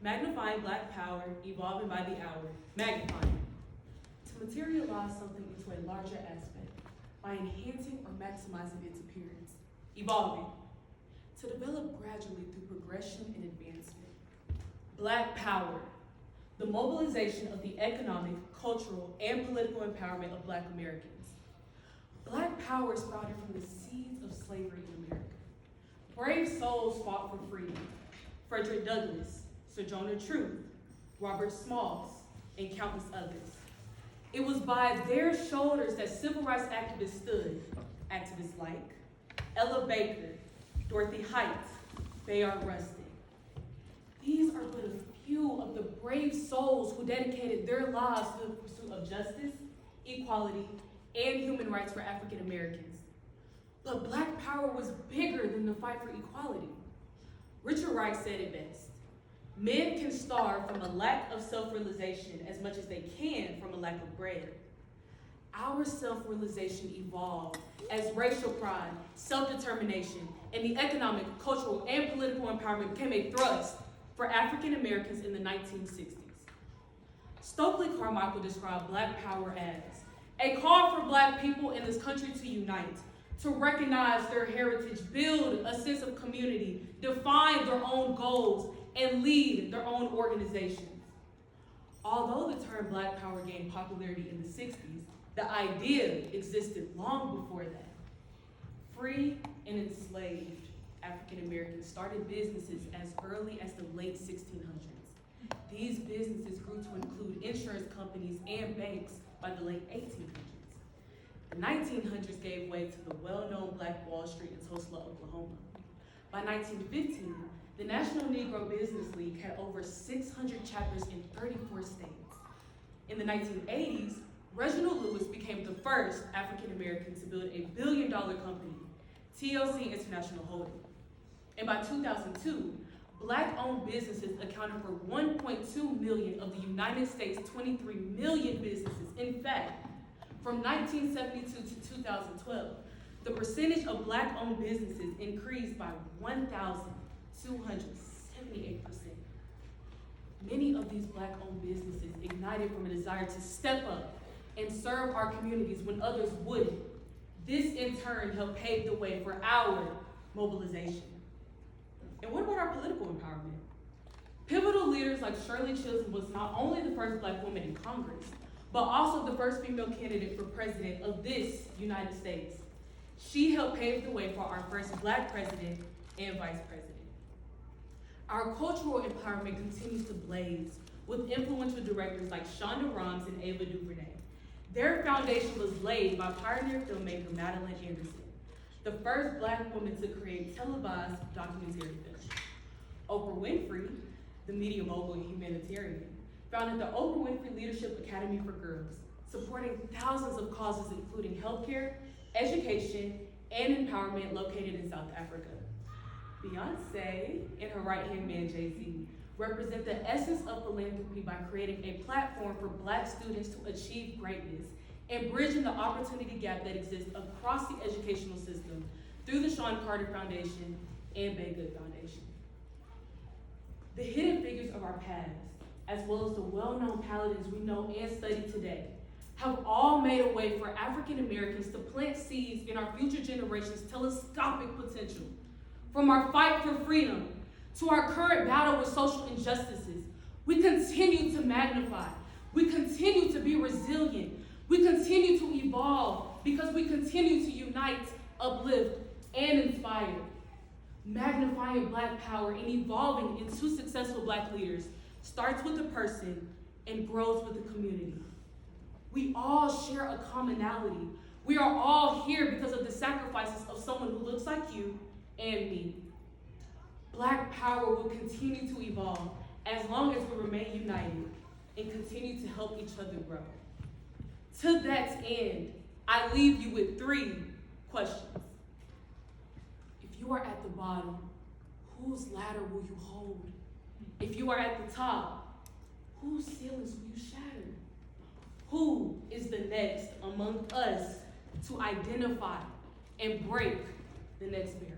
Magnifying Black power, evolving by the hour. Magnifying. To materialize something into a larger aspect by enhancing or maximizing its appearance. Evolving. To develop gradually through progression and advancement. Black power. The mobilization of the economic, cultural, and political empowerment of Black Americans. Black power sprouted from the seeds of slavery in America. Brave souls fought for freedom. Frederick Douglass, Sojourner Truth, Robert Smalls, and countless others. It was by their shoulders that civil rights activists stood, activists like Ella Baker, Dorothy Height, Bayard Rustin. These are but a few of the brave souls who dedicated their lives to the pursuit of justice, equality, and human rights for African Americans. But Black power was bigger than the fight for equality. Richard Wright said it best. Men can starve from a lack of self-realization as much as they can from a lack of bread. Our self-realization evolved as racial pride, self-determination, and the economic, cultural, and political empowerment became a thrust for African Americans in the 1960s. Stokely Carmichael described Black power as a call for Black people in this country to unite, to recognize their heritage, build a sense of community, define their own goals, and lead their own organizations. Although the term Black power gained popularity in the 60s, the idea existed long before that. Free and enslaved African Americans started businesses as early as the late 1600s. These businesses grew to include insurance companies and banks by the late 1800s. The 1900s gave way to the well-known Black Wall Street in Tulsa, Oklahoma. By 1915, the National Negro Business League had over 600 chapters in 34 states. In the 1980s, Reginald Lewis became the first African American to build a billion-dollar company, TLC International Holding. And by 2002, Black-owned businesses accounted for 1.2 million of the United States' 23 million businesses. In fact, from 1972 to 2012, the percentage of Black-owned businesses increased by 1,278%. Many of these Black-owned businesses ignited from a desire to step up and serve our communities when others wouldn't. This, in turn, helped pave the way for our mobilization. And what about our political empowerment? Pivotal leaders like Shirley Chisholm was not only the first Black woman in Congress, but also the first female candidate for president of this United States. She helped pave the way for our first Black president and vice president. Our cultural empowerment continues to blaze with influential directors like Shonda Rhimes and Ava DuVernay. Their foundation was laid by pioneer filmmaker Madeline Anderson, the first Black woman to create televised documentary films. Oprah Winfrey, the media mogul and humanitarian, founded the Oprah Winfrey Leadership Academy for Girls, supporting thousands of causes including healthcare, education, and empowerment located in South Africa. Beyonce and her right-hand man, Jay-Z, represent the essence of philanthropy by creating a platform for Black students to achieve greatness and bridging the opportunity gap that exists across the educational system through the Sean Carter Foundation and Bay Good Foundation. The hidden figures of our past, as well as the well-known paladins we know and study today, have all made a way for African Americans to plant seeds in our future generations' telescopic potential. From our fight for freedom to our current battle with social injustices, we continue to magnify. We continue to be resilient. We continue to evolve because we continue to unite, uplift, and inspire. Magnifying Black power and evolving into successful Black leaders starts with the person and grows with the community. We all share a commonality. We are all here because of the sacrifices of someone who looks like you and me. Black power will continue to evolve as long as we remain united and continue to help each other grow. To that end, I leave you with 3 questions. If you are at the bottom, whose ladder will you hold? If you are at the top, whose ceilings will you shatter? Who is the next among us to identify and break the next barrier?